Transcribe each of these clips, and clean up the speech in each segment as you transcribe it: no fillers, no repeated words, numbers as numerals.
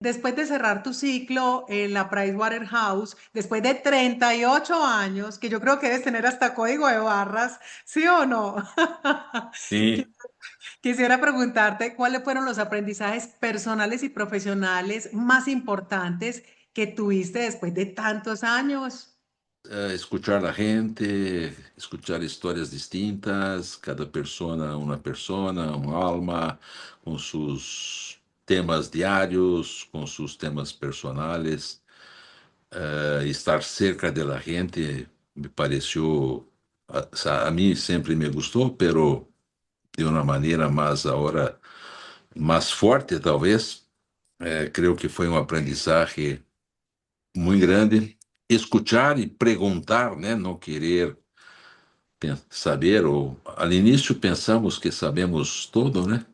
Después de cerrar tu ciclo en la Pricewaterhouse, después de 38 años, que yo creo que debes tener hasta código de barras, ¿sí o no? Sí, Quisiera preguntarte cuáles fueron los aprendizajes personales y profesionales más importantes que tuviste después de tantos años. escuchar a la gente, escuchar historias distintas, cada persona, un alma, con sus temas diarios, con sus temas personales. Estar cerca de la gente me pareció, a mí siempre me gustó, pero de una manera más ahora, más fuerte tal vez. Creo que foi um aprendizagem muito grande. Escutar e perguntar, né? Não querer saber, ou al início pensamos que sabemos tudo, né?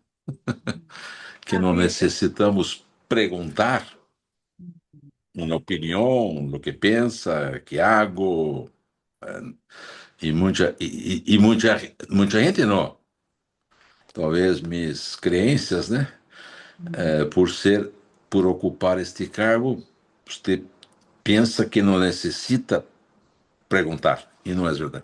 Que não Así es. necessitamos perguntar uma opinião, o que pensa, que hago, e muita gente não. Talvez minhas crenças, né? Por ocupar este cargo, você pensa que não necessita perguntar, e não é verdade.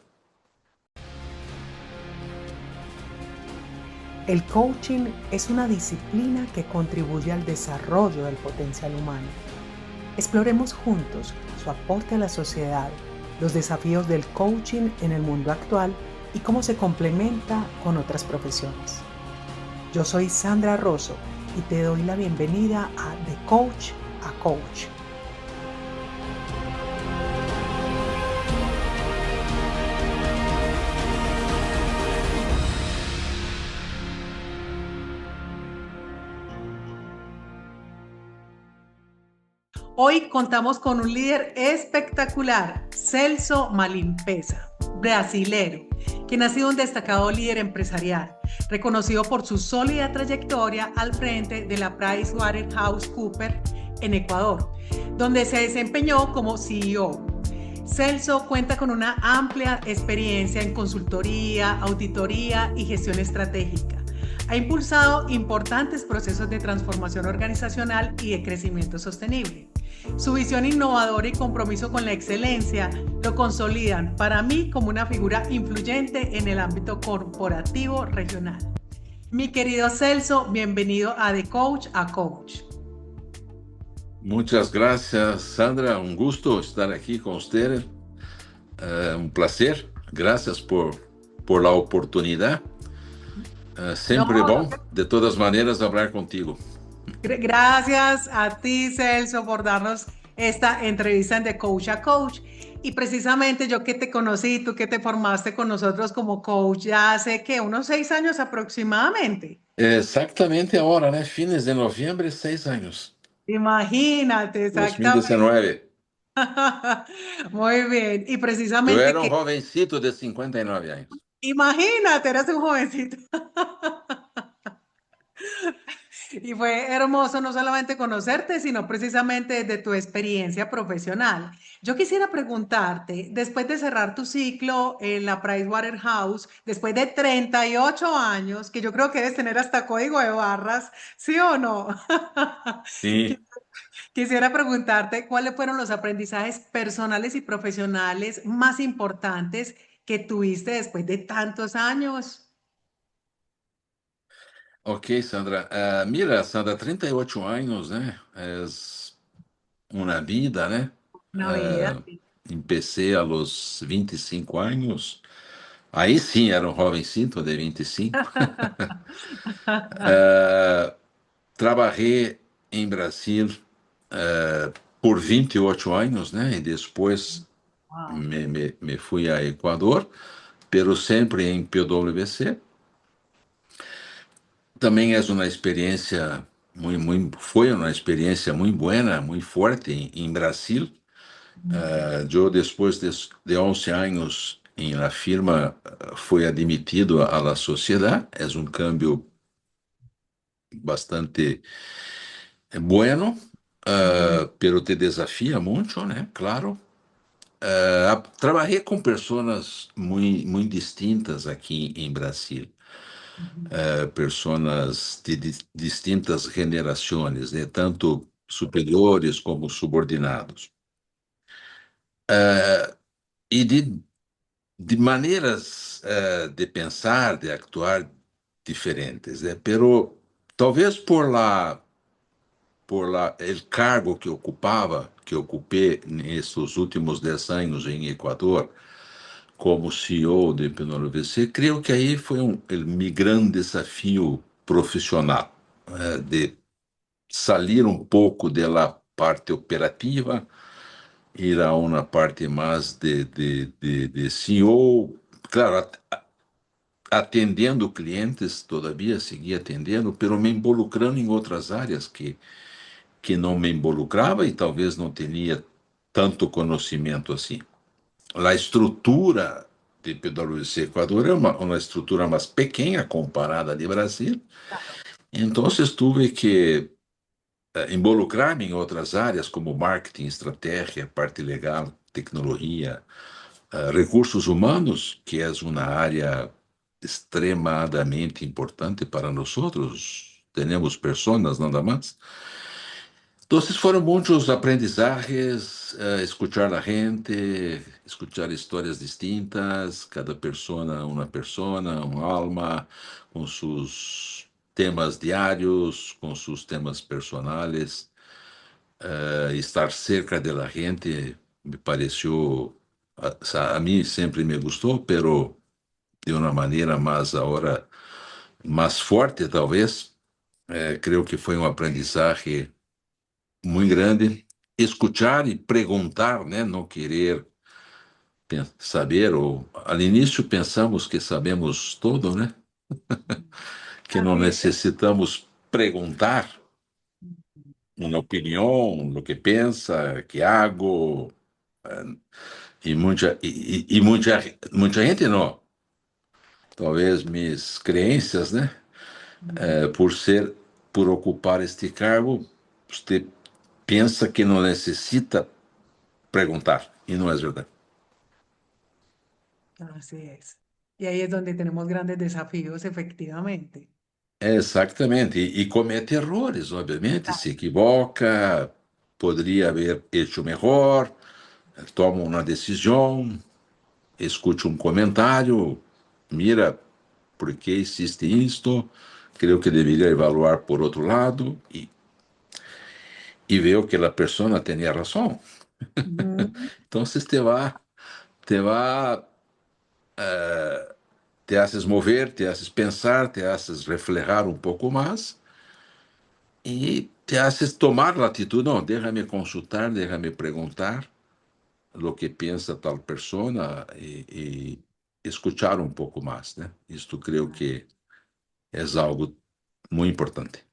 El coaching es una disciplina que contribuye al desarrollo del potencial humano. Exploremos juntos su aporte a la sociedad, los desafíos del coaching en el mundo actual y cómo se complementa con otras profesiones. Yo soy Sandra Rosso y te doy la bienvenida a De Coach a Coach. Hoy contamos con un líder espectacular, Celso Malimpesa, brasilero, quien ha sido un destacado líder empresarial, reconocido por su sólida trayectoria al frente de la PricewaterhouseCoopers en Ecuador, donde se desempeñó como CEO. Celso cuenta con una amplia experiencia en consultoría, auditoría y gestión estratégica. Ha impulsado importantes procesos de transformación organizacional y de crecimiento sostenible. Su visión innovadora y compromiso con la excelencia lo consolidan para mí como una figura influyente en el ámbito corporativo regional. Mi querido Celso, bienvenido a De Coach a Coach. Muchas gracias, Sandra. Un gusto estar aquí con usted. Un placer. Gracias por la oportunidad. No, Siempre bom, de todas maneras, hablar contigo. gracias a ti, Celso, por darnos esta entrevista en De Coach a Coach. Y precisamente yo que te conocí, tú que te formaste con nosotros como coach ya hace que unos 6 años aproximadamente. Exactamente ahora, né? Fines de noviembre, 6 años. Imagínate, exactamente. 2019. Muy bien. Y Eu precisamente era um que, jovencito de 59 anos. imagínate, eras un jovencito. Y fue hermoso no solamente conocerte, sino precisamente de tu experiencia profesional. Yo quisiera preguntarte, después de cerrar tu ciclo en la Pricewaterhouse, después de 38 años, que yo creo que debes tener hasta código de barras, ¿sí o no? Sim. Quisiera preguntarte cuáles fueron los aprendizajes personales y profesionales más importantes que tuviste después de tantos años. Ok, Sandra. Mira, Sandra, 38 anos, né? É uma vida, né? Una vida. Empecé a los 25 anos. Aí sim, era um jovencito de 25. Trabalhei em Brasil por 28 anos, né? E depois Wow. me fui a Equador, pero sempre em PwC. Também é uma experiência foi uma experiência muito boa, muito forte em Brasil. Eu, depois de 11 anos em la firma, fui admitido a la sociedade. É um cambio bastante bueno, pero te desafia muito, né? Claro. Trabalhei com pessoas muito distintas aqui em Brasil. Pessoas de distintas gerações, né? Tanto superiores como subordinados. E de maneiras de pensar, de actuar diferentes, né? Pero talvez por el cargo que ocupava, que ocupei nesses últimos 10 anos em Equador, como CEO de PwC, creio que aí foi meu grande desafio profissional, de sair um pouco da parte operativa, ir a uma parte mais de CEO, claro, atendendo clientes, todavia seguia atendendo, pero me involucrando em outras áreas que não me involucrava e talvez não tinha tanto conhecimento assim. A estrutura de PwC Equador é uma estrutura mais pequena comparada de Brasil, então tive que involucrar-me em outras áreas como marketing, estratégia, parte legal, tecnologia, recursos humanos, que é uma área extremadamente importante para nós. Temos pessoas nada mais. Entonces fueron muchos aprendizajes, escuchar a la gente, escuchar historias distintas, cada persona, un alma, con sus temas diarios, con sus temas personales. Estar cerca de la gente me pareció, a mí siempre me gustó, pero de una manera más ahora, más fuerte tal vez. Creo que fue un aprendizaje muito grande. Escutar e perguntar, né? Não querer saber, ou ao início pensamos que sabemos tudo, né? Que não Así es. necessitamos perguntar uma opinião, o que pensa, que hago, e muita gente não. Talvez minhas crenças, né? Por por ocupar este cargo, você pensa que não necessita perguntar, e não é verdade. Así es. Y ahí es donde tenemos grandes desafíos, efectivamente. Exatamente, e comete errores, obviamente, se equivoca, poderia haver hecho melhor, toma uma decisão, escute um comentário, mira, por que existe isto, creio que deveria evaluar por outro lado, e veo que a pessoa tinha razão. Ujú. Então, te va, te haces mover, te haces pensar, te haces reflejar um pouco mais, e te haces tomar la atitude, não, déjame consultar, déjame perguntar lo que pensa tal persona e escuchar um pouco mais, né? Isto creio que é algo muito importante.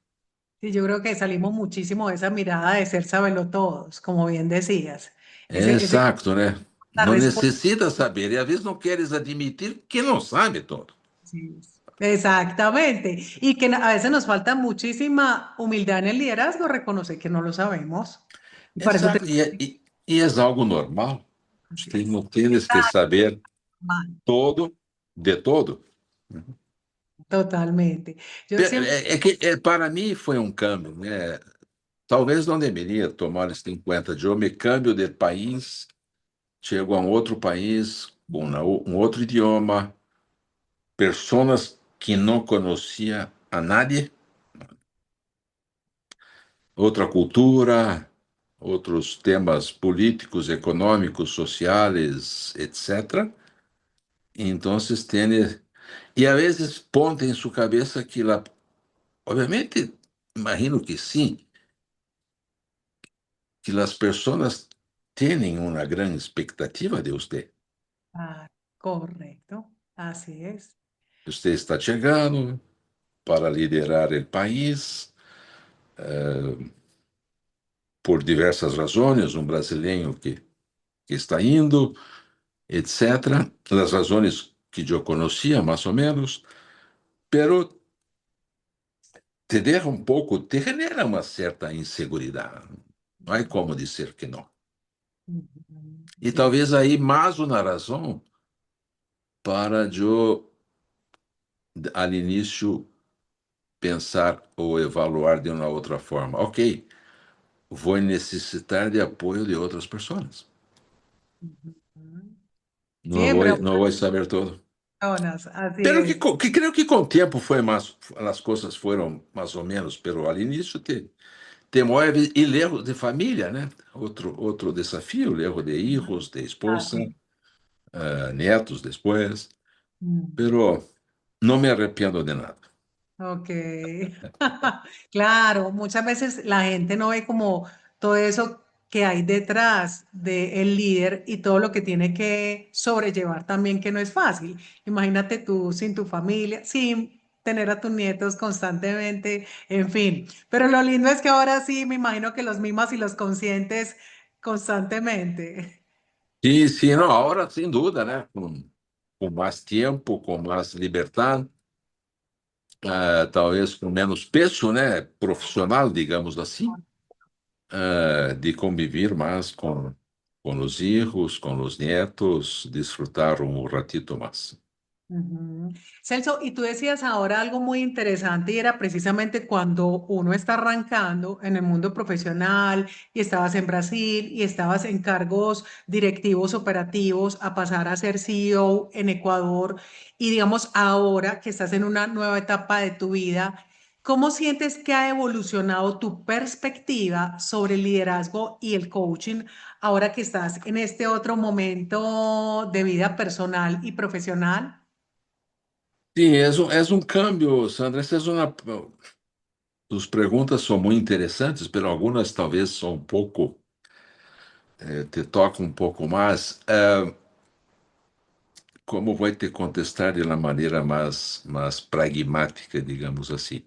Y yo creo que salimos muchísimo de esa mirada de ser todos, como bien decías. Ese, Exato, né? la Não respuesta. necessita saber, e às vezes não queres admitir que não sabe todo. Exactamente. Y que a veces nos falta muchísima humildad en el liderazgo, reconocer que no lo sabemos. Y para eso Exato, tenemos e é algo normal. así Você es. não tens que Está saber mal, todo de todo. totalmente. Yo siempre, Para mim foi um câmbio, né? Talvez não deveria tomar isso em conta. Eu me cambio de país, chego a um outro país, um outro idioma, pessoas que não conhecia a nadie, outra cultura, outros temas políticos, econômicos, sociais, etc. Então, tem. E a vezes ponte em sua cabeça que lá, obviamente, imagino que sim, que as pessoas têm uma grande expectativa de você. ah, correcto, así es. Você está chegando para liderar o país por diversas razões, um brasileiro que está indo, etc. As razões que eu conhecia, mais ou menos, pero te deixa um pouco, te genera uma certa insegurança. Não há como dizer que não. Ujú. E Sí, talvez aí mais uma razão para eu, ao início, pensar ou evaluar de uma outra forma. Ok, vou necessitar de apoio de outras pessoas. Ujú. Não vou, Siempre não vou saber tudo. personas, así Pero es. que creio que com o tempo foi mais, as coisas foram mais ou menos, pero ao início te move e o erro de família, né? Outro desafio, o erro de hijos, de esposa, Así. netos depois. Mm. Pero não me arrependo de nada. Ok, claro, muchas veces la gente no ve como todo eso que hay detrás del líder y todo lo que tiene que sobrellevar también, que no es fácil. Imagínate tú sin tu familia, sin tener a tus nietos constantemente, en fin. Pero lo lindo es que ahora sí, me imagino que los mimas y los consientes constantemente. E sim, não, agora sem dúvida, né? Com mais tempo, com mais liberdade, talvez com menos peso, né? Profissional, digamos assim, de conviver mais com os filhos, com os netos, desfrutar um ratito mais. Ujú. Celso, y tú decías ahora algo muy interesante y era precisamente cuando uno está arrancando en el mundo profesional y estabas en Brasil y estabas en cargos directivos operativos a pasar a ser CEO en Ecuador y digamos ahora que estás en una nueva etapa de tu vida, ¿cómo sientes que ha evolucionado tu perspectiva sobre el liderazgo y el coaching ahora que estás en este otro momento de vida personal y profesional? Sim, és um câmbio, Sandra. Essa é uma. As perguntas são muito interessantes, mas algumas talvez são um pouco, te tocam um pouco mais. Como vou te contestar de uma maneira mais pragmática, digamos assim.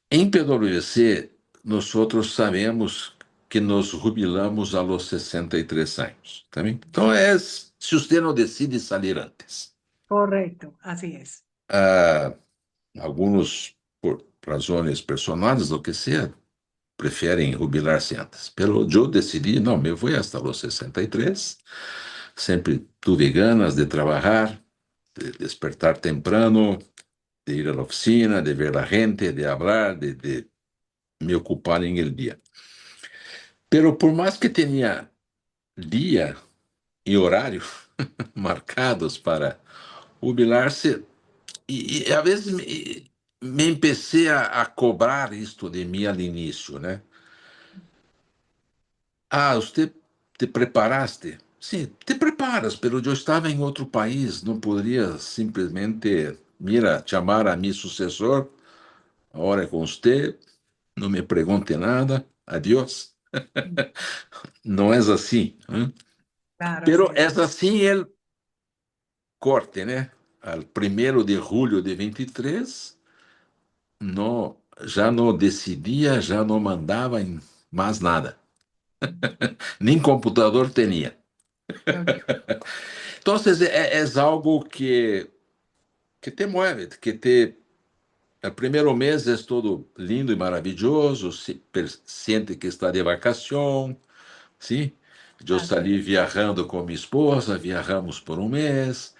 Em PwC, nós outros sabemos que nos jubilamos a los 63 anos. Tá bem? Então, se você não decide sair antes. Correcto, así es. Ah, alguns, por razões personais, o que seja, preferem jubilar-se antes. Pelo eu decidi, não, me vou hasta los 63. Sempre tive ganas de trabalhar, de despertar temprano, de ir a la oficina, de ver a gente, de hablar, de me ocupar em el dia. Pero por mais que tenha dia e horário marcados para jubilar-se, e às vezes me empecé a cobrar isto de mim al início, né? Ah, você te preparaste? Sim, te preparas, pero eu estava em outro país, não poderia simplesmente, mira, chamar a meu sucessor, agora é com você, não me pergunte nada, adiós. Não é assim, né? Claro, así Pero é es. assim ele corte, né? Al 1º de julho de 23, não, já não decidia, já não mandava em mais nada. Nem computador tinha. Ok. Então, é algo que te move, que te. O primeiro mês é todo lindo e maravilhoso, sente que está de vacação, sim? Eu Así saí es. viajando com minha esposa, viajamos por um mês,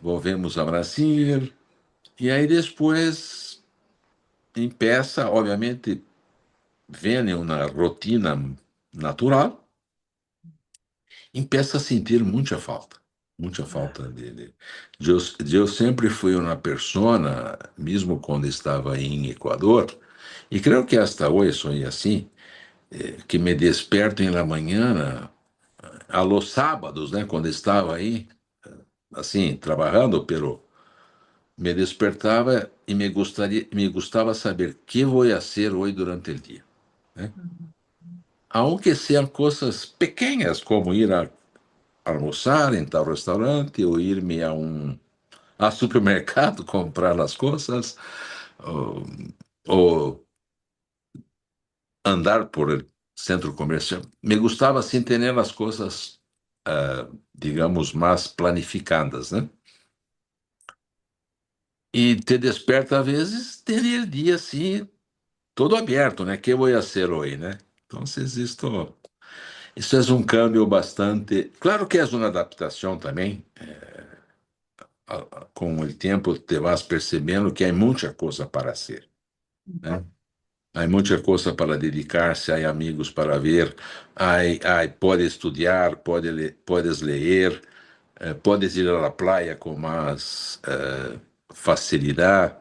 volvemos a Brasil, e aí depois empieza, obviamente, vem uma rotina natural, empieza a sentir muita Ah, falta dele. Eu sempre fui uma pessoa, mesmo quando estava em Equador, e creio que hasta hoje sou assim, que me desperto em la manhã, a los sábados, né, quando estava aí, assim, trabalhando, pero me despertava e me gostava saber o que vou fazer hoje durante o dia, né? ujú. Aunque sejam coisas pequenas, como ir a almoçar em tal restaurante ou ir-me a supermercado comprar as coisas, ou, ou andar por el centro comercial. Me gostava assim ter as coisas, digamos, mais planificadas, né? E te desperta, às vezes, ter o dia assim, todo aberto, né? Que eu vou fazer hoje, né? Então, isso é um câmbio bastante. Claro que é uma adaptação também. Com o tempo, te vas percebendo que há muita coisa para ser, né? há muita coisa para dedicar-se, há amigos para ver, pode estudar, podes ler, podes ir à praia com mais facilidade,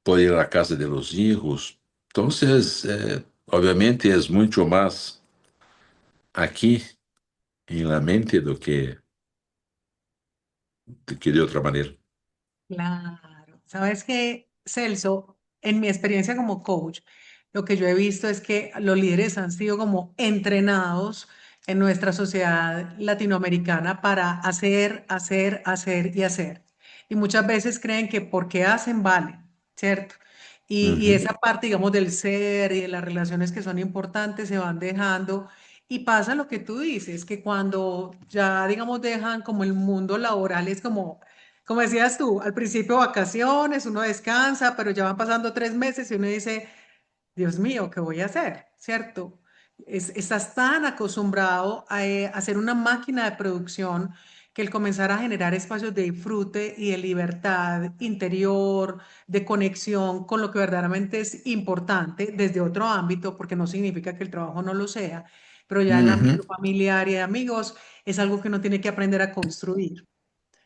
pode ir à casa de los hijos. Então, obviamente, é muito mais aqui em la mente do que de outra maneira. Claro. ¿Sabes qué, Celso? En mi experiencia como coach, lo que yo he visto es que los líderes han sido como entrenados en nuestra sociedad latinoamericana para hacer, hacer, hacer y hacer. Y muchas veces creen que porque hacen, vale, ¿cierto? Y Uhum, esa parte, digamos, del ser y de las relaciones que son importantes se van dejando. Y pasa lo que tú dices, que cuando ya, digamos, dejan como el mundo laboral, es como decías tú, al principio vacaciones, uno descansa, pero ya van pasando 3 meses y uno dice, Dios mío, ¿qué voy a hacer? ¿Cierto? Estás tan acostumbrado a ser una máquina de producción que el comenzar a generar espacios de disfrute y de libertad interior, de conexión con lo que verdaderamente es importante desde otro ámbito, porque no significa que el trabajo no lo sea, pero ya en el uhum, ámbito familiar y de amigos es algo que uno tiene que aprender a construir.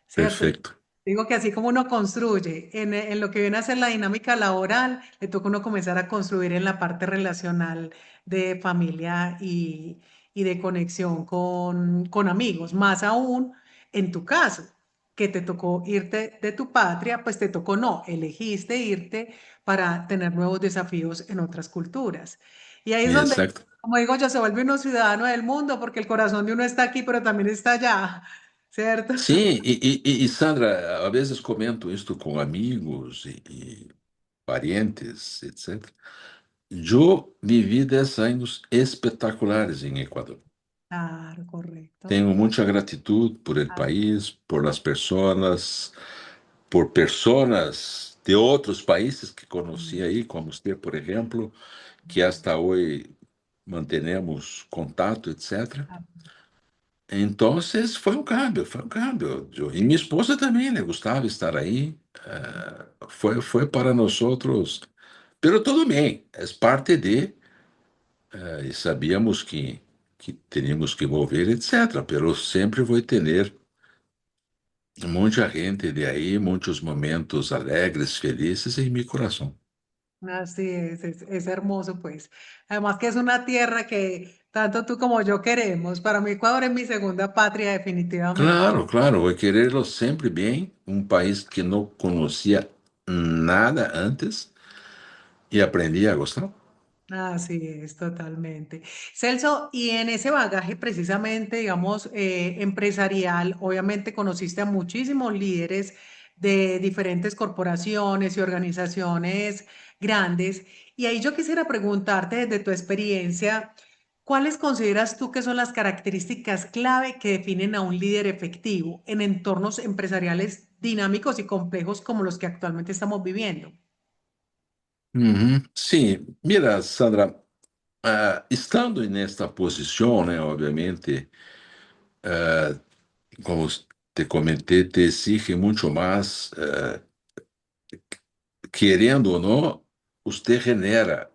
¿Cierto? perfeito. Digo que así como uno construye en lo que viene a ser la dinámica laboral, le toca a uno comenzar a construir en la parte relacional de familia y de conexión con amigos, más aún en tu caso, que te tocó irte de tu patria, pues te tocó no, elegiste irte para tener nuevos desafíos en otras culturas. Y ahí es donde, Exacto. como digo yo, se vuelve uno ciudadano del mundo porque el corazón de uno está aquí, pero también está allá. ¿Cierto? Sim, Sandra, às vezes comento isto com amigos e parentes, etc. Eu vivi 10 anos espetaculares em Equador. Claro, correcto. Tenho muita gratidão por el Ah, país, por las personas, por personas de outros países que conheci mm, aí, como você, por exemplo, que hasta hoje mantenemos contato, etc. ah, Então, foi um cambio, foi um cambio. E minha esposa também le gostava estar aí. Foi para nós outros, pero tudo bem, é parte de, e sabíamos que teríamos que volver, etc. Pero sempre vou ter muita gente de aí, muitos momentos alegres, felizes em meu coração. así es hermoso, pues. Además que es una tierra que tanto tú como yo queremos. Para mí Ecuador es mi segunda patria, definitivamente. Claro, claro, vou querê-lo sempre bem, um país que não conhecia nada antes e aprendi a gostar. Así es, totalmente. Celso, y en ese bagaje precisamente, digamos, empresarial, obviamente conociste a muchísimos líderes de diferentes corporaciones y organizaciones grandes. Y ahí yo quisiera preguntarte desde tu experiencia, ¿cuáles consideras tú que son las características clave que definen a un líder efectivo en entornos empresariales dinámicos y complejos como los que actualmente estamos viviendo? Uhum. Sim, mira, Sandra, estando nesta posição, né, obviamente, como te comentei, te exige muito mais, querendo ou não, você genera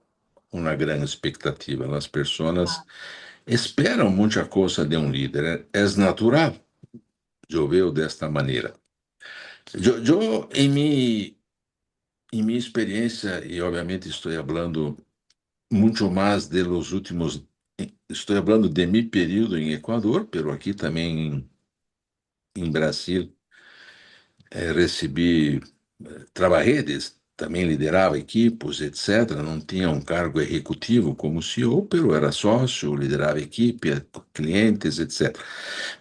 uma grande expectativa. As pessoas esperam muita coisa de um líder, é natural, eu vejo desta maneira. Em minha experiência, e obviamente estou falando muito mais de los últimos. Estou falando de mi período em Equador, pero aqui também em Brasil recebi trabalhei, também liderava equipes, etc. Não tinha um cargo executivo como CEO, pero era sócio, liderava equipe, clientes, etc.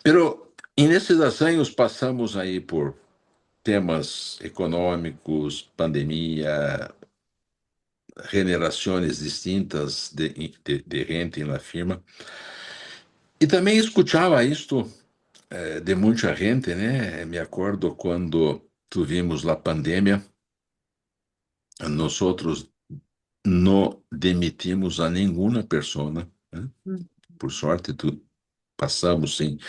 Pero nesses anos passamos aí por temas econômicos, pandemia, generações distintas de gente na firma. E também escutava isto de muita gente, né? Me acordo quando tivemos a pandemia, nós outros não demitimos a nenhuma pessoa, né? Mm, Por sorte, passamos sem.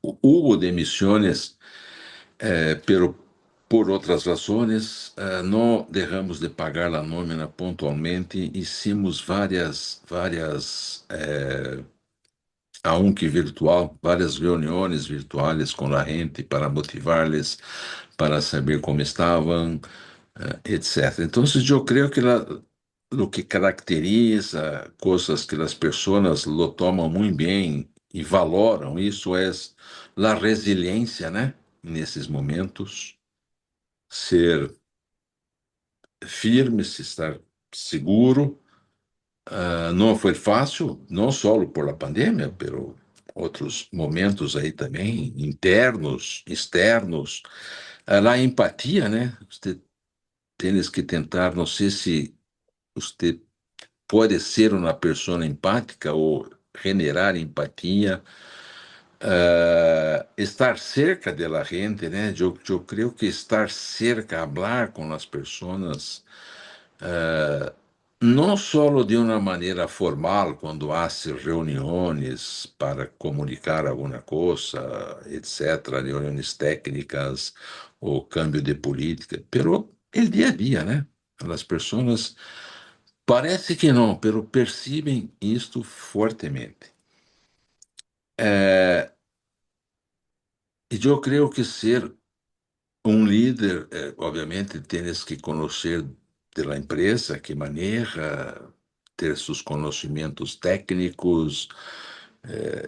Houve demissões, Por outras razões, não deixamos de pagar a nómina pontualmente, hicimos várias aunque virtual, várias reuniões virtuais com a gente para motivar-les, para saber como estavam, etc. Então, eu creio que o que caracteriza coisas que as pessoas lo tomam muito bem e valoram, isso é a resiliência, né? Nesses momentos, ser firme, se estar seguro. Não foi fácil, não só por a pandemia, pero outros momentos aí também, internos, externos. A empatia, né? Você tem que tentar, não sei se você pode ser uma pessoa empática ou generar empatia, estar cerca da gente, né? Eu creio que estar cerca, falar com as pessoas, não só de uma maneira formal, quando há reuniões para comunicar alguma coisa, etc., reuniões técnicas ou câmbio de política, pero el dia a dia, né? As pessoas parece que não, pero percebem isto fortemente. E eu creio que ser um líder, obviamente, tens que conhecer da empresa que maneja, ter seus conhecimentos técnicos,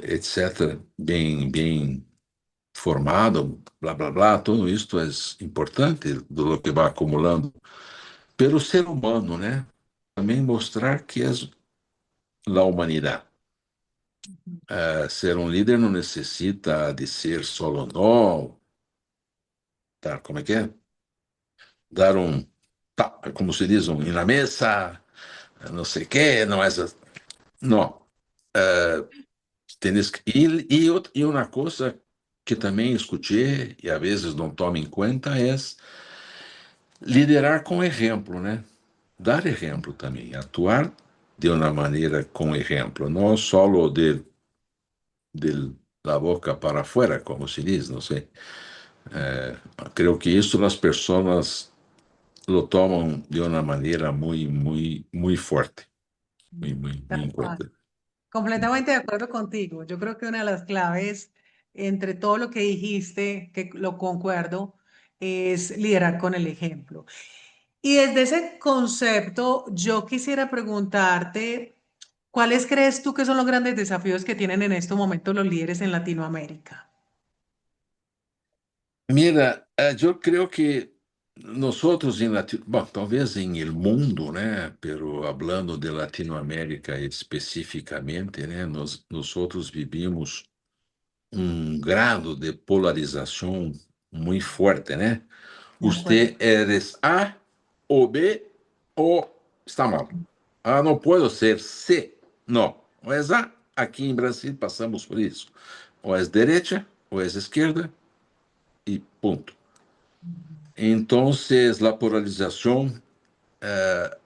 etc., bem formado, blá, blá, blá, tudo isso é importante do que vai acumulando. Pelo ser humano, né? Também mostrar que é a humanidade. Ser um líder não necessita de ser solo não, tá? Como é que é? Dar tá, como se diz, na mesa, não sei o quê, não é. Não. E uma coisa que também escutei e às vezes não tomo em conta é liderar com exemplo, né? Dar exemplo também, atuar de uma maneira com exemplo, não só da boca para fora, como se diz, não sei. Creio que isso as pessoas lo tomam de uma maneira muito forte, Tal muito cual. importante. Completamente de acuerdo contigo. Yo creo que una de las claves entre todo lo que dijiste, que lo concuerdo, es liderar con el ejemplo. Y desde ese concepto, yo quisiera preguntarte, ¿cuáles crees tú que son los grandes desafíos que tienen en estos momentos los líderes en Latinoamérica? Mira, eu creio que nós outros bom, talvez em el mundo, né, pero hablando de Latinoamérica especificamente, né, nós outros vivimos grado de polarização muito forte, né? De acuerdo. Você eres A ou B ou está mal. Ah, não pode ser C. Não. Ou és A, aqui em Brasil passamos por isso. Ou és direita, ou és esquerda e ponto. Então, a polarização é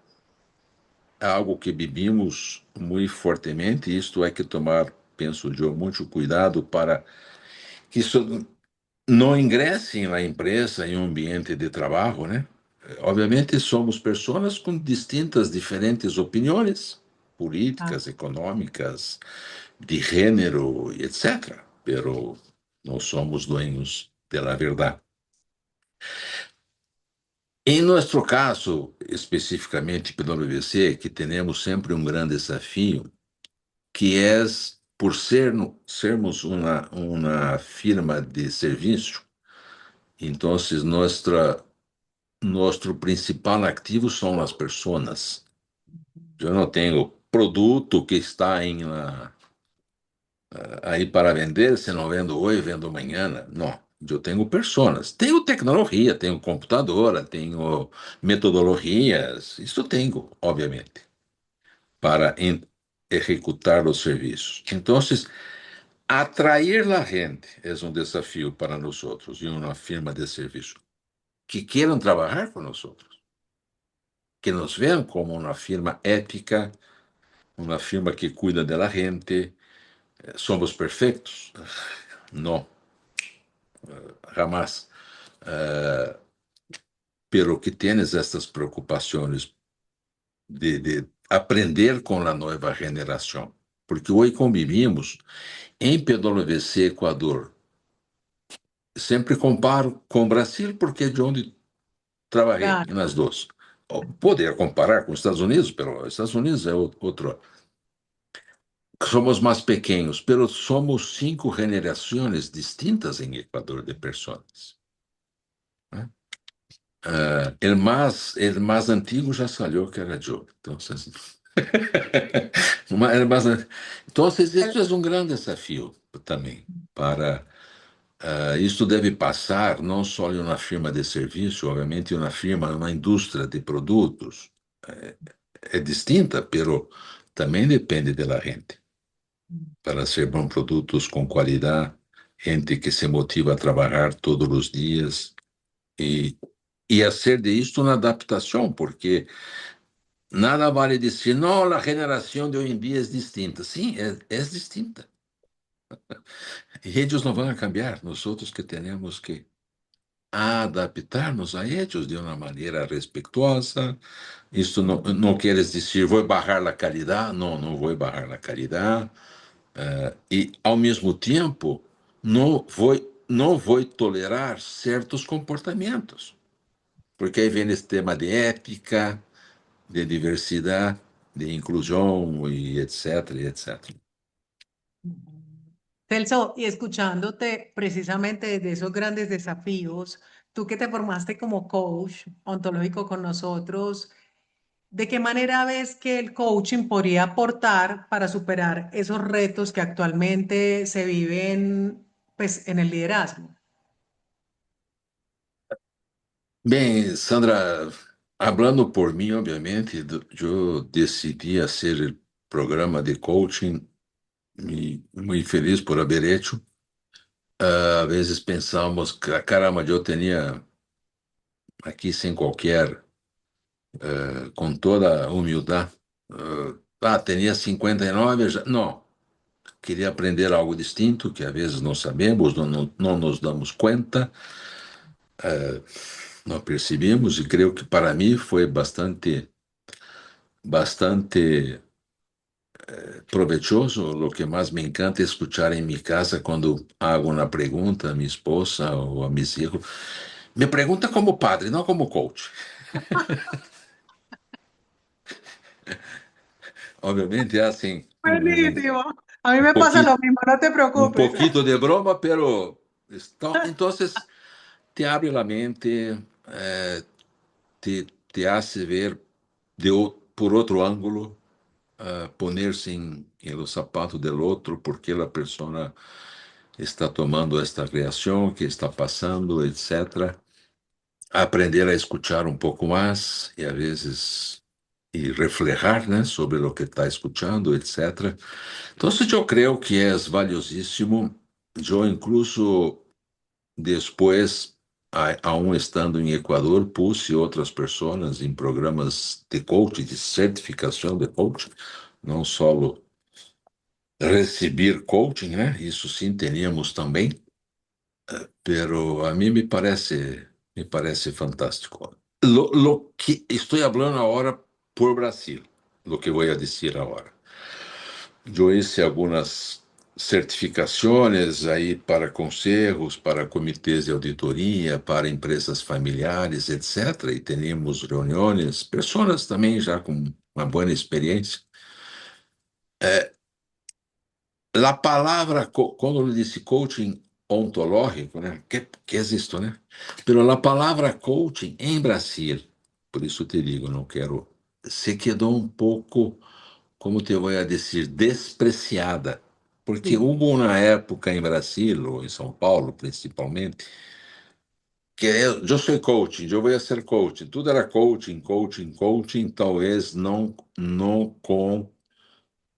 algo que vivimos muito fortemente, isto é que tomar, penso eu, muito cuidado para que isso não ingresse na empresa, em um ambiente de trabalho, né? Obviamente, somos pessoas com distintas, diferentes opiniões Ah, políticas, econômicas, de gênero, etc. Pero não somos dueños de la verdade. Em nosso caso, especificamente pelo BBC, que temos sempre um grande desafio, que é por sermos uma firma de serviço, então nosso principal ativo são as pessoas. Eu não tenho produto que está aí para vender, se não vendo hoje, vendo amanhã. Não. Eu tenho pessoas. Tenho tecnologia, tenho computadora, tenho metodologias. Isso tenho, obviamente, para executar os serviços. Então, atrair a gente é um desafio para nós outros, e uma firma de serviço que queiram trabalhar com nós outros, que nos vejam como uma firma ética, uma firma que cuida da gente. Somos perfeitos? Não, jamais. pero que tienes estas preocupações de aprender com a nova geração. Porque hoje convivimos em PwC Equador. Sempre comparo com o Brasil, porque é de onde trabalhei, Claro. nas duas. Poder comparar com os Estados Unidos, pero Estados Unidos é outro. Somos mais pequenos, pero somos 5 gerações distintas em Equador de pessoas. Né? El mais antigo já salió que era eu. Então, então, isso é um grande desafio também. Para Isso deve passar não só em uma firma de serviço, obviamente, em uma firma, uma indústria de produtos. É distinta, pero também depende da gente. Para ser bons produtos com qualidade, gente que se motiva a trabalhar todos os dias e, e fazer de isto uma adaptação, porque nada vale dizer, não, a geração de hoje em dia é distinta. Sim, é distinta. E eles não vão cambiar, nós outros que temos que adaptar-nos a eles de uma maneira respeitosa. Isso não quer dizer, vou barrar a qualidade, não vou barrar a qualidade. E, ao mesmo tempo, não vou tolerar certos comportamentos, porque aí vem esse tema de ética, de diversidade, de inclusão e etc, e etc. Celso, y escuchándote precisamente de esos grandes desafíos, tú que te formaste como coach ontológico con nosotros, ¿de qué manera ves que el coaching podría aportar para superar esos retos que actualmente se viven, pues, en el liderazgo? Bem, Sandra, hablando por mim, obviamente, eu decidi fazer o programa de coaching e muito feliz por haber hecho. Às vezes pensamos, caramba, eu tinha aqui sem qualquer, com toda a humildade, tinha 59, já, não, queria aprender algo distinto, que às vezes não sabemos, não nos damos conta, não percebemos, e creio que para mim foi bastante provechoso. Lo que mais me encanta é escuchar em minha casa quando hago uma pergunta a minha esposa ou a mis hijos. Me pergunta como padre, não como coach. Obviamente é assim, Buenísimo. A mí um me pasa lo pouquinho, mismo, no te um preocupes. pouquinho de broma, pero então te abre a mente, te hace ver por outro ângulo, poner-se em los zapatos del outro, porque a pessoa está tomando esta reação que está passando, etc. Aprender a escuchar um pouco mais e, às vezes, e reflejar, né, sobre o que está escutando, etc. Então, eu creio que é valiosíssimo. Eu, incluso, depois, aún estando em Equador, puse outras pessoas em programas de coaching, de certificação de coaching, não só receber coaching, né? Isso sim teríamos também, pero a mim me parece fantástico. Lo que estou falando agora por Brasil, lo que vou dizer agora. Eu hice algumas certificações aí para conselhos, para comitês de auditoria, para empresas familiares, etc. E temos reuniões, pessoas também já com uma boa experiência. A palavra, quando eu disse coaching ontológico, né, que é isto, né? Pero a palavra coaching em Brasil, por isso te digo, não quero, se quedou um pouco, como te vou dizer, despreciada, porque Sí. houve uma época em Brasil, ou em São Paulo principalmente, que eu sou coaching, eu vou ser coaching, tudo era coaching, coaching, coaching, talvez não com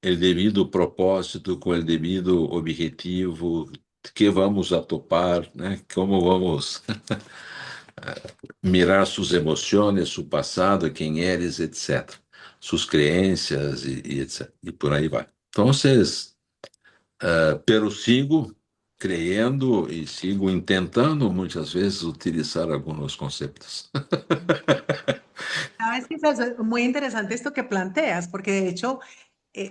o devido propósito, com o devido objetivo, que vamos a topar, né? Como vamos mirar suas emoções, seu passado, quem eres, etc. Suas crenças e etc. E por aí vai. Então, pero sigo creyendo y sigo intentando muchas veces utilizar algunos conceptos. Sabes que es muy interesante esto que planteas, porque de hecho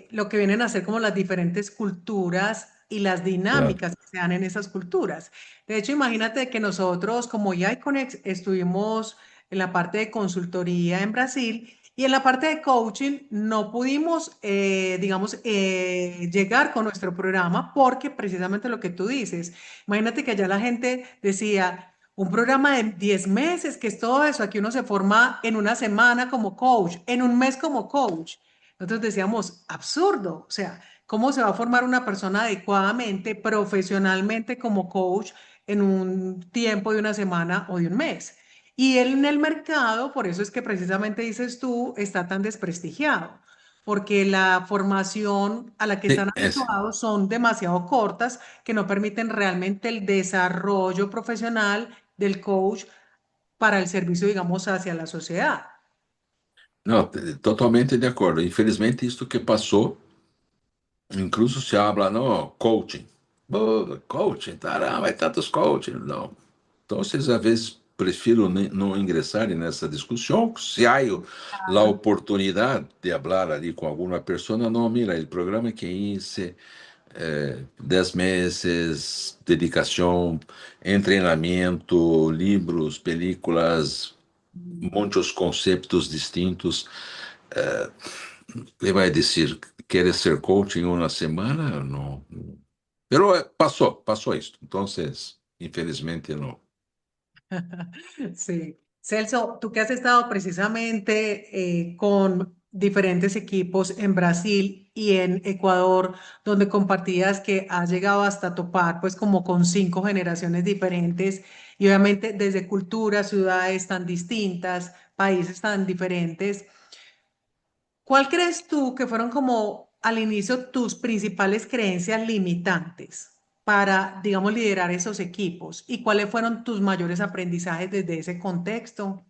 lo que vienen a ser como las diferentes culturas y las Claro. dinámicas que se dan en esas culturas. De hecho, imagínate que nosotros como Iconex estuvimos en la parte de consultoría en Brasil y en la parte de coaching no pudimos, digamos, llegar con nuestro programa porque precisamente lo que tú dices, imagínate que allá la gente decía... Un programa de 10 meses, que es todo eso. Aquí uno se forma en una semana como coach, en un mes como coach. Nosotros decíamos, absurdo, o sea, ¿cómo se va a formar una persona adecuadamente, profesionalmente como coach en un tiempo de una semana o de un mes? Y él en el mercado, por eso es que precisamente dices tú, está tan desprestigiado, porque la formación a la que están Sí, es, habituados son demasiado cortas que no permiten realmente el desarrollo profesional del coach para el servicio, digamos, hacia la sociedad. não, totalmente de acordo. Infelizmente, isto que passou, incluso se habla, não, coaching. Oh, coaching, caramba, hay tantos coaching. Não. Então, às vezes, prefiro não ingressar nessa discussão. Se há a oportunidade de falar ali com alguma pessoa, não, mira, o programa que hice, 10 meses, dedicação, treinamento, livros, películas, muitos conceitos distintos. Ele vai dizer, queres ser coach em uma semana? Não. Pero passou isso. Então, infelizmente, não. Sí. Celso, tú que has estado precisamente con diferentes equipos en Brasil y en Ecuador, donde compartías que has llegado hasta topar, pues como con 5 generaciones diferentes y obviamente desde culturas, ciudades tan distintas, países tan diferentes. ¿Cuál crees tú que fueron como al inicio tus principales creencias limitantes para, digamos, liderar esos equipos? ¿Y cuáles fueron tus mayores aprendizajes desde ese contexto?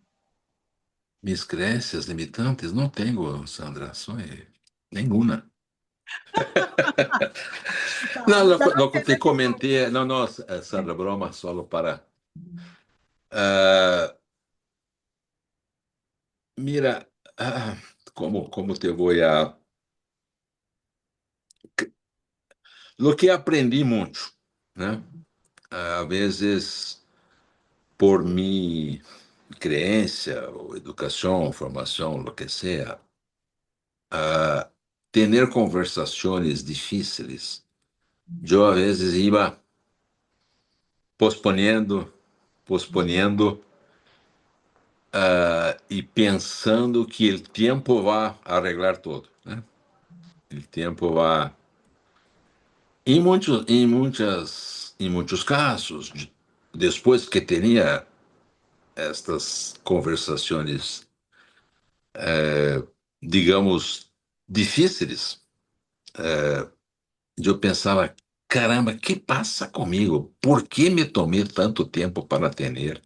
Minhas crenças limitantes não tenho, Sandra, só nenhuma. Não, Ya lo lo que te entiendes tú. comentei, não, não, Sandra, broma, só para. ah, mira, como te vou a. Lo que aprendi muito, né? Às vezes, por minha crença, ou educação, formação, lo que seja, ter conversações difíceis, eu às vezes ia posponendo, posponendo, e pensando que o tempo vai arreglar tudo, né? O tempo vai. Em muitos casos, depois que tinha estas conversações, digamos, difíceis, eu pensava, caramba, que passa comigo? Por que me tomei tanto tempo para ter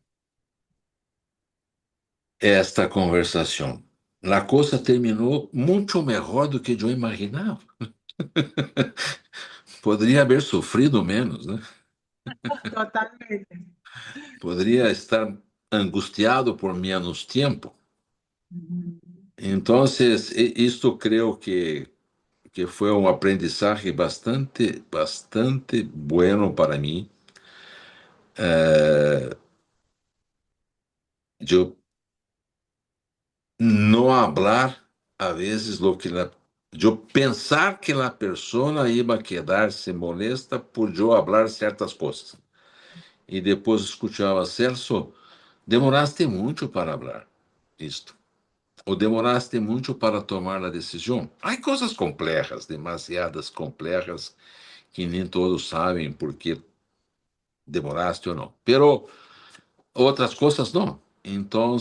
esta conversação? A coisa terminou muito melhor do que eu imaginava. Poderia haver sofrido menos, né? Totalmente. Poderia estar angustiado por menos tempo. Ujú. Então, isto creio que foi um aprendizagem bastante, bastante bueno para mim. Eu não hablar, a vezes, lo que eu pensar que a pessoa ia quedar-se molesta por eu falar certas coisas. E depois escutava, Celso, demoraste muito para falar isto. Ou demoraste muito para tomar a decisão. Há coisas complexas, demasiadas complexas, que nem todos sabem por que demoraste ou não. Pero outras coisas não. Então,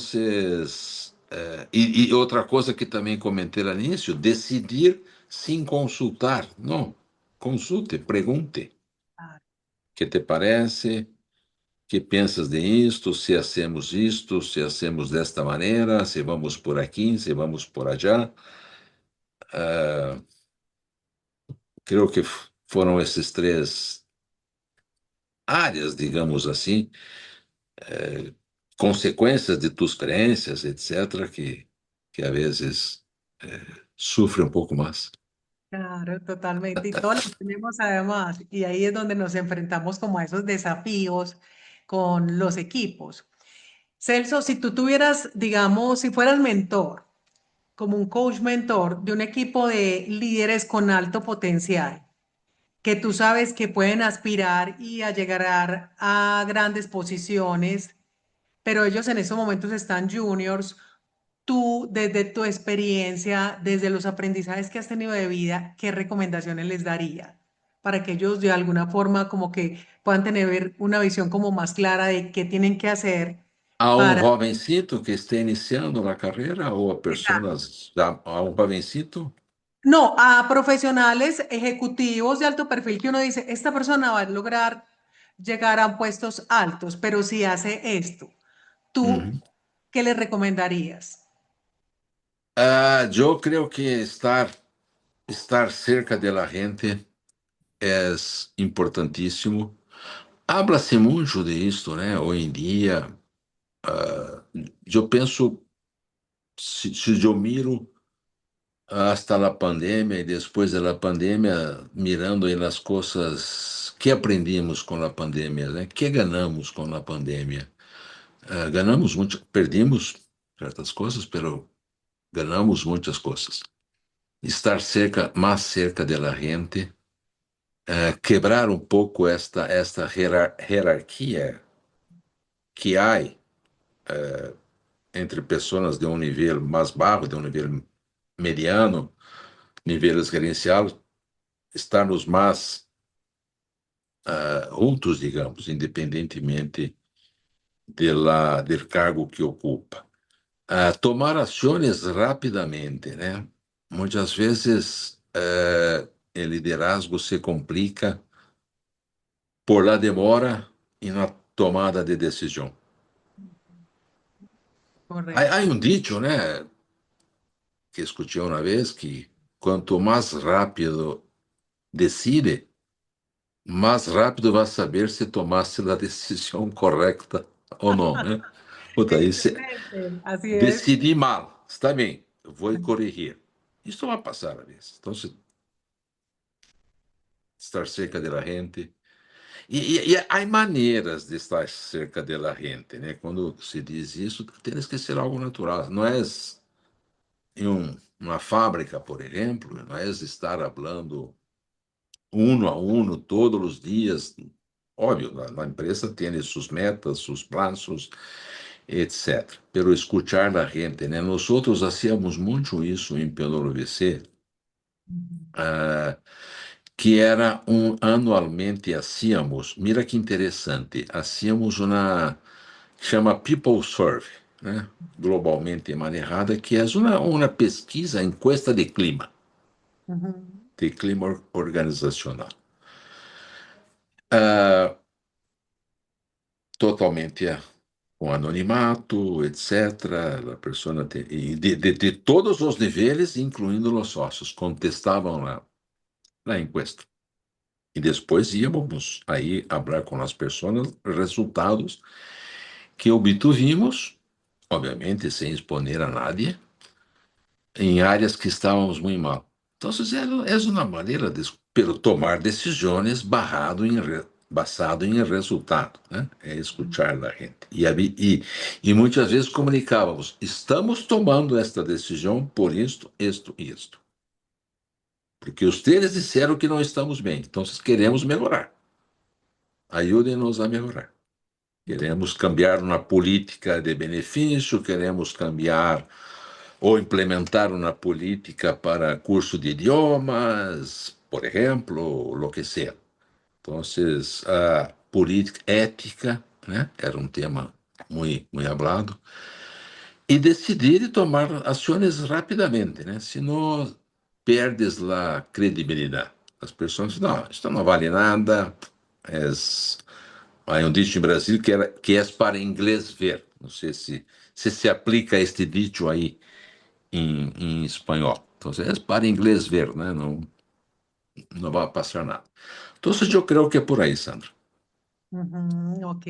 e outra coisa que também comentei no início, decidir sem consultar. Não, consulte, pergunte. Ah, Que te parece? Que pensas de isto? Se hacemos isto, se hacemos desta maneira, se vamos por aqui, se vamos por allá. Creio que foram esses três áreas, digamos assim, consequências de tuas crenças, etc., que a vezes sufre um pouco mais. Claro, totalmente. Y todos los tenemos además. Y ahí es donde nos enfrentamos como a esos desafíos con los equipos. Celso, si tú tuvieras, digamos, si fueras mentor, como un coach mentor de un equipo de líderes con alto potencial, que tú sabes que pueden aspirar y a llegar a grandes posiciones, pero ellos en estos momentos están juniors. Tú, desde tu experiencia, desde los aprendizajes que has tenido de vida, ¿qué recomendaciones les daría para que ellos de alguna forma como que puedan tener una visión como más clara de qué tienen que hacer A um para... jovencito que está iniciando na carreira ou a pessoas, a um jovencito? No, a profesionales ejecutivos de alto perfil que uno dice, esta persona va a lograr llegar a puestos altos, pero si hace esto, ¿tú Uhum. qué le recomendarías? Eu creio que estar cerca de la gente é importantíssimo. Habla-se muito de isto, né? Hoje em dia, eu penso, se eu miro hasta la pandemia e depois da pandemia, mirando aí as coisas que aprendimos com a pandemia, né? Que ganhamos com a pandemia? Ganhamos muito, perdimos certas coisas, mas ganhamos muitas coisas. Estar cerca, mais cerca da gente, quebrar um pouco esta hierarquia que há entre pessoas de um nível mais baixo, de um nível mediano, níveis gerenciais, estarmos mais juntos, digamos, independentemente do cargo que ocupa. Tomar ações rapidamente, né? Muitas vezes o liderazgo se complica por la demora e na tomada de decisão. Há Correcto. um dicho, né, que escutei uma vez, que quanto mais rápido decide, mais rápido vai saber se tomasse a decisão correta ou não, né? Puta, isso, Excelente, así es. decidi mal, está bem, vou corrigir. Isso vai passar a vez. Então, estar cerca da gente. E há maneiras de estar cerca da gente, né? Quando se diz isso, tem que ser algo natural. Não é em uma fábrica, por exemplo, não é estar falando uno a uno todos os dias. Óbvio, a empresa tem suas metas, seus planos, etc. Pero escuchar a gente, né? Nós outros hacíamos muito isso em PwC, que era anualmente hacíamos, mira que interessante, hacíamos uma chama People Survey, né? Globalmente manejada, que é uma pesquisa, encuesta Ujú, de clima organizacional. Totalmente com anonimato, etc. A pessoa e de todos os níveis, incluindo os sócios, contestavam na encuesta. E depois íamos aí falar com as pessoas resultados que obtuvimos, obviamente sem exponer a nadie, em áreas que estávamos muito mal. Então, é uma maneira de tomar decisões basado em resultado, né? É escutar a gente. E muitas vezes comunicávamos: estamos tomando esta decisão por isto, isto e isto. Porque vocês disseram que não estamos bem, então queremos melhorar. Ajudem-nos a melhorar. Queremos cambiar uma política de benefício, queremos cambiar ou implementar uma política para curso de idiomas, por exemplo, lo que seja. Então, a política ética, né, era um tema muito hablado, e decidir tomar ações rapidamente, né? Senão perdes a credibilidade. As pessoas dizem, não, isso não vale nada, é há um dicho em Brasil que é para inglês ver. Não sei se aplica este dicho aí em espanhol. Então, é para inglês ver, né? Não vai passar nada. Então, eu creio que é por aí, Sandra. Ujú, ok.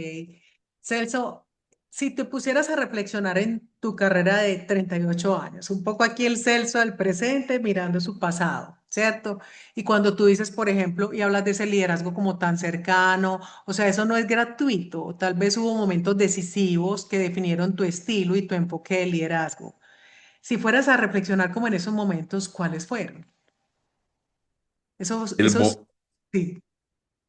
Celso, si te pusieras a reflexionar en tu carrera de 38 años, un poco aquí el Celso del presente mirando su pasado, ¿cierto? Y cuando tú dices, por ejemplo, y hablas de ese liderazgo como tan cercano, o sea, eso no es gratuito, o tal vez hubo momentos decisivos que definieron tu estilo y tu enfoque de liderazgo. Si fueras a reflexionar como en esos momentos, ¿cuáles fueron? El mo- Sí.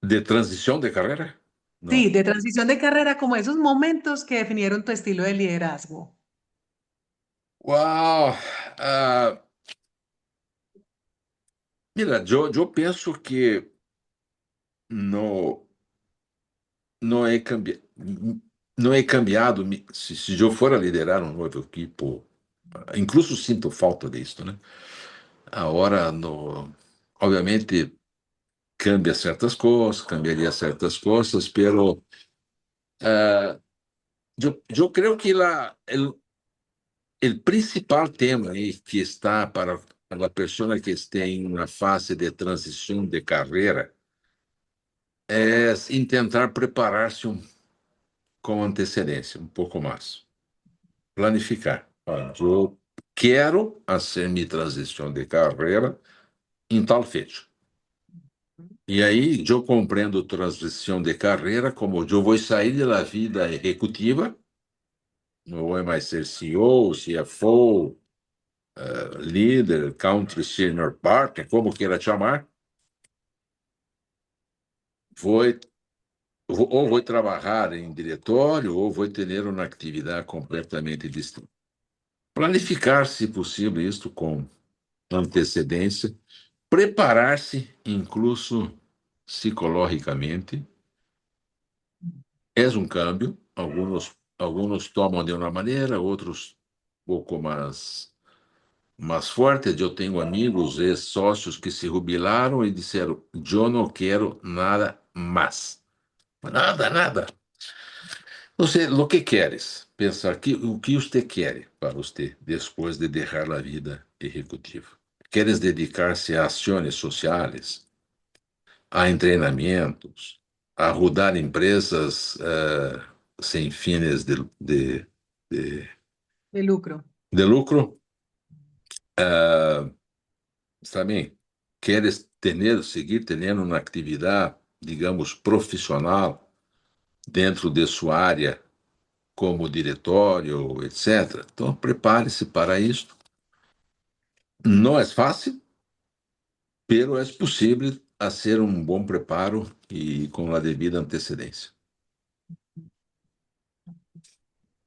de transición de carrera? Sí, No. de transición de carrera, como esos momentos que definieron tu estilo de liderazgo. Uau! Ah, mira, eu penso que no, não é cambiado. Não é cambiado se eu for a liderar um novo equipo, incluso sinto falta disso, né? A hora no, obviamente cambia certas coisas, cambiaria certas coisas, pero eu creio que o principal tema aí que está para a pessoa que está em uma fase de transição de carreira é em tentar preparar-se com antecedência, um pouco mais. Planificar. Olha, eu quero fazer minha transição de carreira em tal fecha. E aí eu compreendo transição de carreira como eu vou sair da vida executiva, não vou mais ser CEO, CFO, líder, country senior partner, como queira chamar, vou, ou vou trabalhar em diretório ou vou ter uma atividade completamente distinta. Planificar, se possível, isto com antecedência, preparar-se, incluso psicologicamente, é um câmbio. Alguns tomam de uma maneira, outros um pouco mais forte. Eu tenho amigos e sócios que se jubilaram e disseram: eu não quero nada mais. Nada, nada. Você, o que queres? Pensar que o que você quer para você depois de deixar a vida executiva? Queres dedicar-se a ações sociais, a treinamentos, a rodar empresas sem fins de, De lucro. de lucro? Também queres seguir tendo uma atividade, digamos, profissional dentro de sua área, como diretório, etc. Então, prepare-se para isso. Não é fácil, pero é possível fazer um bom preparo e com a devida antecedência.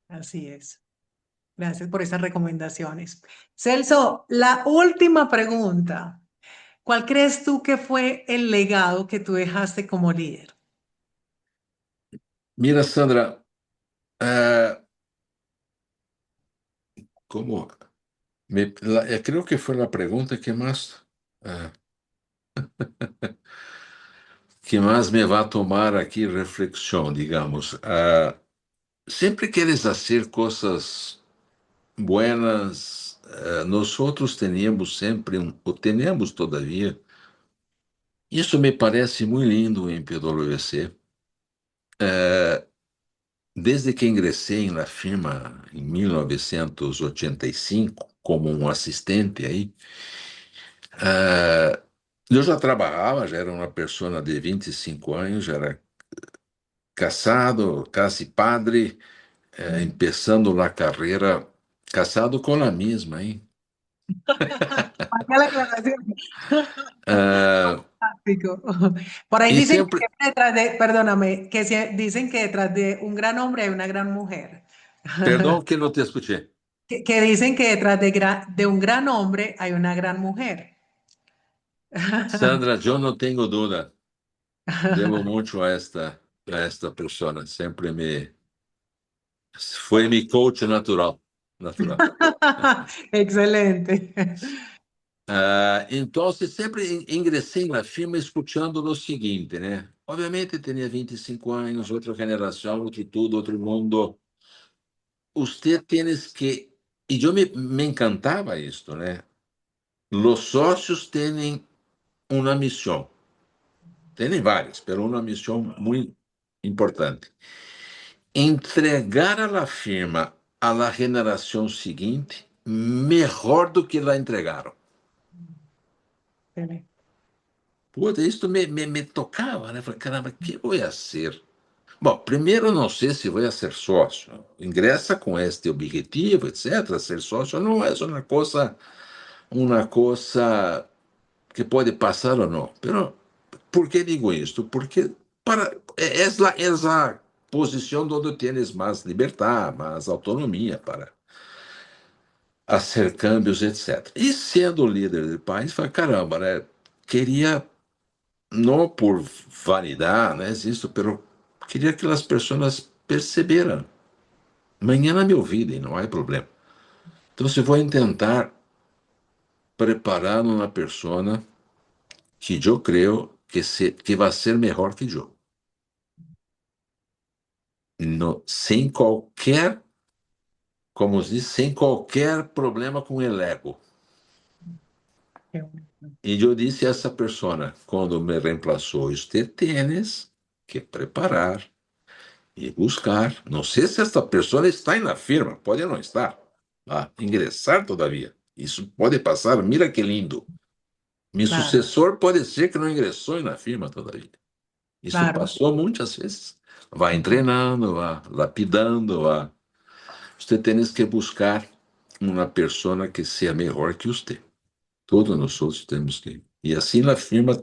Así es. Gracias por esas recomendaciones. Celso, la última pregunta. ¿Cuál crees tú que fue el legado que tú dejaste como líder? Mira, Sandra, como creo que foi a pergunta eh, que mais me vai tomar aqui reflexão, digamos. Sempre queres fazer coisas buenas. Nós outros teníamos sempre ou temos todavia. Isso me parece muito lindo em PwC. Desde que ingressei na firma em 1985 como um assistente aí, eu já trabalhava, já era uma pessoa de 25 anos, já era casado, quase padre, começando a carreira, casado com a mesma, hein? Valga la aclaración. Ah, Fantástico. Por ahí e dicen que sempre, siempre detrás de, perdóname, que dicen que detrás de un gran hombre hay una gran mujer. perdão que não te escutei. Que dicen que detrás de un gran hombre hay una gran mujer. Sandra, eu não tenho dúvida, devo muito a esta pessoa, sempre foi meu coach natural, natural. Excelente. Então, sempre ingressei na firma escutando o seguinte, né? Obviamente, tinha 25 anos, outra geração, outro tudo, outro mundo. Você tem que. E eu me encantava isto, né? Os sócios têm uma missão. Têm várias, mas uma missão muito. importante. Entregar a la firma a la generación siguiente mejor do que la entregaron. Dele. Puta, isso me tocava, né? Falei, caramba, o que vou ser? Bom, primeiro não sei se vou ser sócio. Ingressa com este objetivo, etc. Ser sócio não é uma coisa que pode passar ou não. Pero, ¿por que digo isto? Porque é a posição onde tienes mais liberdade, mais autonomia para fazer cambios, etc. E sendo líder do país, falei, caramba, né? Queria, não por validar, né, isso, pero queria que as pessoas perceberam. Amanhã me ouvirem, não há problema. Então, se vou tentar preparar uma pessoa que eu creio que vai ser melhor que eu. No, sem qualquer, como se diz, sem qualquer problema com o ego. Qué bonito. E eu disse a essa pessoa, quando me reemplaçou, você tens que preparar e buscar. Não sei se esta pessoa está na firma, pode não estar. Ingressar todavia. Isso pode passar, mira que lindo. Meu Claro, sucessor pode ser que não ingressou na firma todavia. Isso claro. passou muitas vezes. Vai Ujú. treinando, vai lapidando, vai. Você tem que buscar uma pessoa que seja melhor que você. Todos nós outros temos que. E assim a firma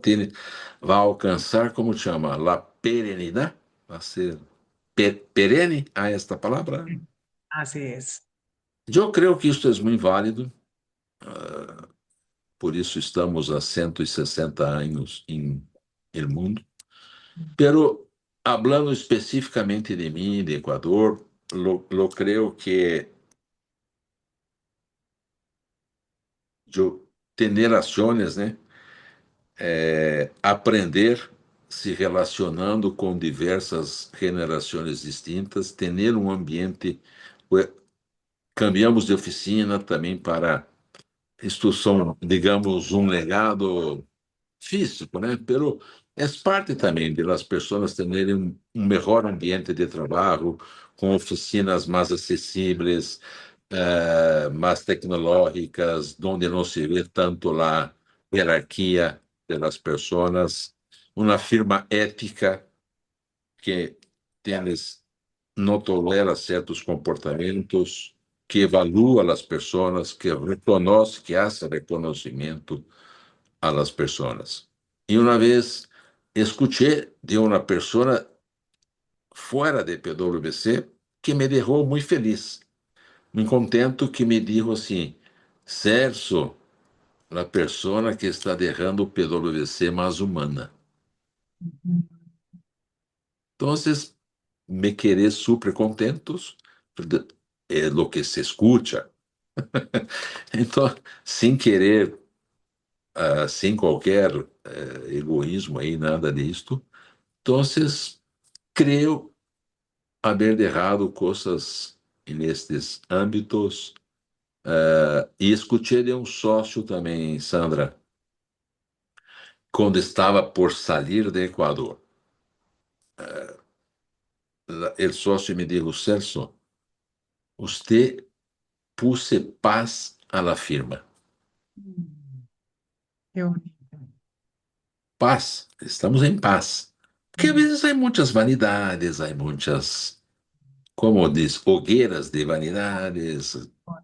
vai alcançar, como chama, a perenidade, vai ser perene a esta palavra. Así es. Eu creio que isto é muito válido, por isso estamos há 160 anos em el mundo. Pero hablando especificamente de mim, de Equador, lo creo que eu tener ações, né? Aprender se relacionando com diversas gerações distintas, ter um ambiente, cambiamos de oficina também para instrução, digamos, um legado físico, né? Pero é parte também de as pessoas terem um melhor ambiente de trabalho, com oficinas mais acessíveis, mais tecnológicas, onde não se vê tanto a hierarquia das pessoas, uma firma ética que tienes, não tolera certos comportamentos, que evalua as pessoas, que reconhece, que hace reconhecimento a las personas. Y una vez escuché de una persona fuera de PwC que me dejó muy feliz, muy contento, que me dijo así, Celso, la persona que está dejando PwC más humana. Ujú. Entonces, me quedé súper contentos, es lo que se escucha. Entonces, sin querer, sem qualquer egoísmo aí, nada disto. Entonces, creo haber errado coisas nestes âmbitos. E escutei de um sócio também, Sandra, quando estava por sair do Equador. O sócio me disse, Celso, você puse paz a la firma. Mm. Qué bonito. Paz, estamos em paz. Porque às Mm. vezes há muitas vanidades, há muitas, como diz, hogueiras de vanidades,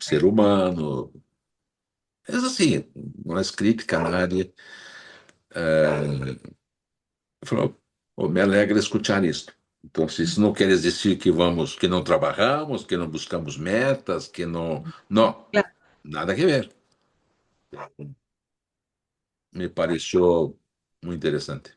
ser Correcto. humano. É assim, não é crítica à área. Falou, oh, me alegra escutar isto. Então, se isso não quer dizer que vamos, que não trabalhamos, que não buscamos metas, que não, não, Claro. nada que ver. Me pareceu muito interessante.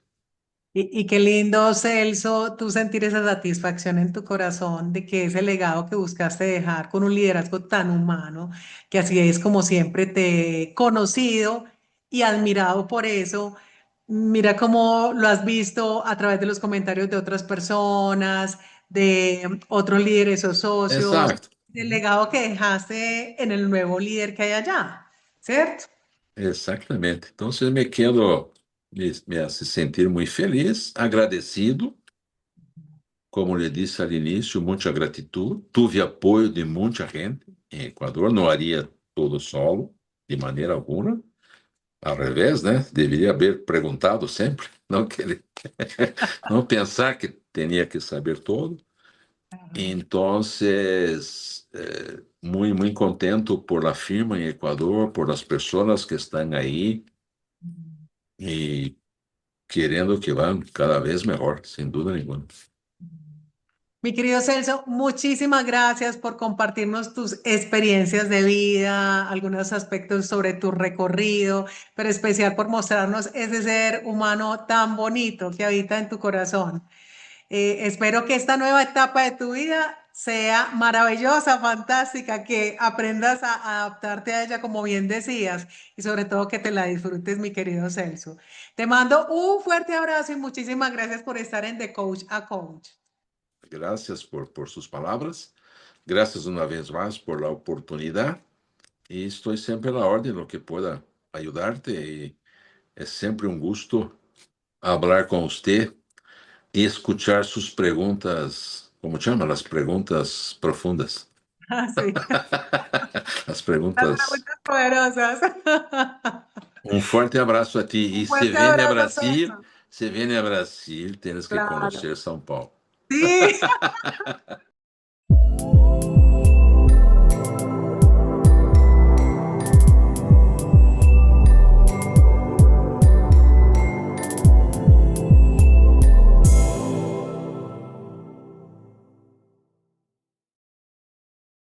Y qué lindo, Celso, tú sentir esa satisfacción en tu corazón de que ese legado que buscaste dejar con un liderazgo tan humano, que así es como siempre te he conocido y admirado por eso. Mira cómo lo has visto a través de los comentarios de otras personas, de otros líderes o socios, Exato, del legado que dejaste en el nuevo líder que hay allá, ¿cierto? exatamente. Então, se me quero me se sentir muito feliz, agradecido como lhe disse al início, muita gratidão. Tive apoio de muita gente em Equador. Não haria todo solo, de maneira alguma. Ao revés, né? Deveria haver perguntado sempre, não querer, não pensar que tinha que saber todo. Então, muito, muito contento por la firma em Equador, por as pessoas que estão aí e querendo que vão cada vez melhor, sem dúvida nenhuma. Mi querido Celso, muchísimas gracias por compartirnos tus experiencias de vida, algunos aspectos sobre tu recorrido, pero especial por mostrarnos ese ser humano tan bonito que habita en tu corazón. Espero que esta nueva etapa de tu vida sea maravillosa, fantástica, que aprendas a adaptarte a ella como bien decías y sobre todo que te la disfrutes, mi querido Celso. Te mando un fuerte abrazo y muchísimas gracias por estar en The Coach a Coach. Graças por suas palavras. Graças uma vez mais por la oportunidade. E estou sempre à ordem no que pueda ajudar-te. E é sempre um gosto falar com você e escuchar suas perguntas, como chama? As perguntas profundas. Ah, sí. As Las perguntas. preguntas poderosas. Um forte abraço a ti. Un E se fuerte vem a abrazo, Brasil, Celso. se vem a Brasil, tens que Claro. conhecer São Paulo. Sí.